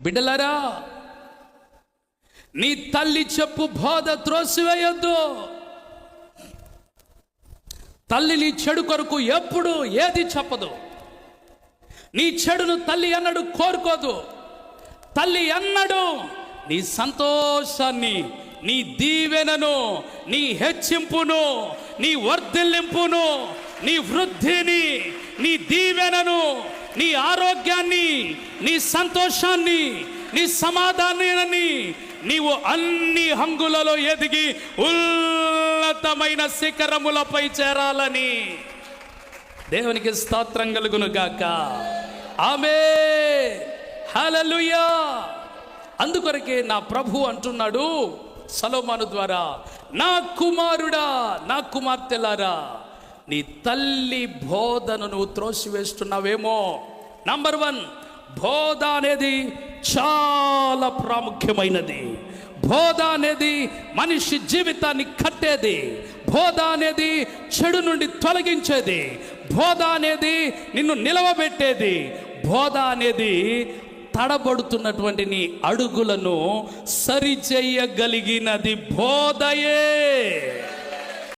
బిడ్డలారా, నీ తల్లి చెప్పు బోధ త్రోసివేయొద్దు. తల్లి నీ చెడు కొరకు ఎప్పుడు ఏది చెప్పదు. నీ చెడును తల్లి అన్నడు కోరుకోదు. తల్లి అన్నడు నీ సంతోషాన్ని, నీ దీవెనను, నీ హెచ్చింపును, నీ వర్ధిల్లింపును, నీ వృద్ధిని, నీ దీవెనను, నీ ఆరోగ్యాన్ని, నీ సంతోషాన్ని, నీ సమాధానాన్ని నీవు అన్ని హంగులలో ఎదిగి ఉన్నతమైన శిఖరములపై చేరాలని దేవునికి స్తోత్రం కలుగును గాక. ఆమేన్, హల్లెలూయా. అందుకొరకే నా ప్రభు అంటున్నాడు సొలొమోను ద్వారా, నా కుమారుడా, నా కుమార్తెలారా, నీ తల్లి బోధను నువ్వు త్రోసివేస్తున్నావేమో. నంబర్ 1, బోధ అనేది చాలా ప్రాముఖ్యమైనది. బోధ అనేది మనిషి జీవితాన్ని కట్టేది. బోధ అనేది చెడు నుండి తొలగించేది. బోధ అనేది నిన్ను నిలవబెట్టేది. బోధ అనేది తడబడుతున్నటువంటి నీ అడుగులను సరిచేయగలిగినది బోధయే.